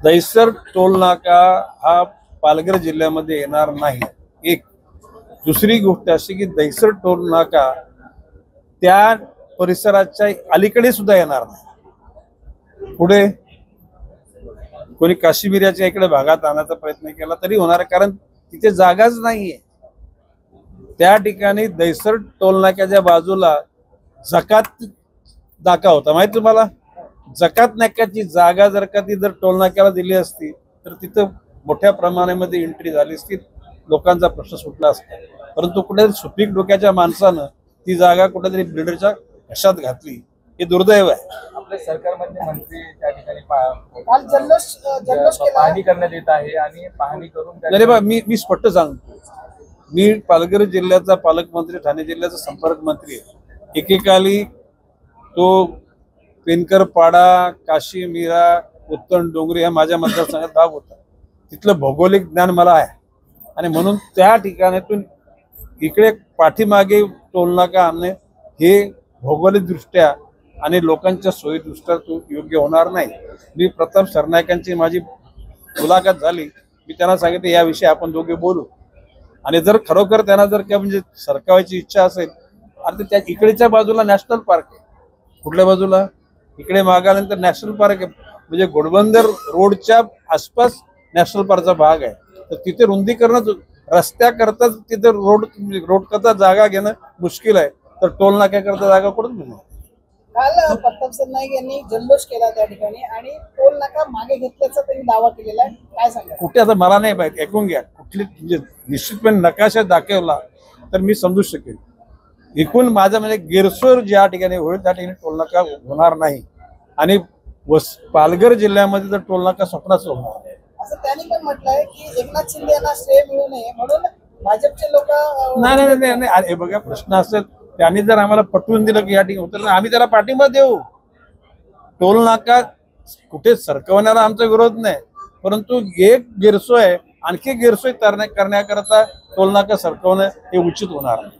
Dahisar toll नाका हा पालघर जिल्ह्यामध्ये येणार नाही। एक दुसरी गोष्ट अशी की दहिसर टोल नाका त्या परिसराच्या अलीकडे सुद्धा येणार नाही। पुढे कोणी काश्मीरच्या इकडे भागात आणायचा प्रयत्न केला तरी होणार, कारण तिथे जागाच नाहीये। त्या ठिकाणी दहिसर टोल नाक्याच्या बाजूला जकात नाका होता, माहिती तुम्हाला? जकात नाक्याची जागा जर का ती जर टोल नाक्याला दिली असती तर तिथं मोठ्या प्रमाणामध्ये एंट्री झाली असती, लोकांचा प्रश्न सुटला असता। परंतु कुठेतरी सुपीक डोक्याच्या माणसानं ती जागा कुठेतरी बिल्डरच्या घशात घातली, हे दुर्दैव आहे। आपल्या सरकारमध्ये मंत्री त्या ठिकाणी पाहणी करण्यात येत आहे आणि पाहणी करून अरे बा, मी स्पष्ट सांगतो, मी पालघर जिल्ह्याचा पालकमंत्री, ठाणे जिल्ह्याचा संपर्क मंत्री आहे। एकेकाली तो पेनकर पाडा, काशी मीरा, उत्तम डोंगरी हा माझ्या मतदारसंघात भाग होता। तिथलं भौगोलिक ज्ञान मला आहे आणि म्हणून त्या ठिकाणातून इकडे पाठीमागे टोल नाका आणणे हे भौगोलिक दृष्ट्या आणि लोकांच्या सोयी दृष्ट्या योग्य होणार नाही। मी प्रताप सरनाईकांची माझी मुलाखत झाली, मी त्यांना सांगितलं याविषयी आपण दोघे बोलू, आणि जर खरोखर त्यांना जर काय म्हणजे सरकारची इच्छा असेल, आणि त्या इकडेच्या बाजूला नॅशनल पार्क आहे, कुठल्या बाजूला इकडे मागानंतर नॅशनल पार्क आहे, म्हणजे घोडबंदर रोडच्या आसपास नॅशनल पार्कचा भाग आहे, तर तिथे रुंदीकरण रस्त्याकरता तिथे रोड करता जागा घेणं मुश्किल आहे, तर टोल नाक्याकरता जागा कुठून मिळणार? काल प्रताप सरनाईक यांनी जल्लोष केला त्या ठिकाणी आणि टोल नाका मागे घेतल्याचा त्यांनी दावा केलेला आहे, काय सांगा? कुठे आता मला नाही माहिती, ऐकून घ्या, कुठली म्हणजे निश्चितपणे नकाशा दाखवला तर मी समजू शकेल। एकूण माझं म्हणजे गिरसोर ज्या ठिकाणी होईल त्या ठिकाणी टोल नाका होणार नाही, आणि पालघर जिल्ह्यामध्ये तर टोल नाका स्वप्नाच होणार नाही असं त्यांनी पण म्हटलंय की एकनाथ शिंदे यांना श्रेय मिळू नये म्हणून भाजपचे लोक नाही। हे बघा, प्रश्न असेल त्यांनी जर आम्हाला पटवून दिलं की या ठिकाणी होतं तर आम्ही त्याला पाठिंबा देऊ। टोल नाका कुठे सरकवण्याला आमचा विरोध नाही, परंतु एक गैरसोय आणखी गैरसोय करण्याकरता टोल नाका सरकवणं हे उचित होणार नाही।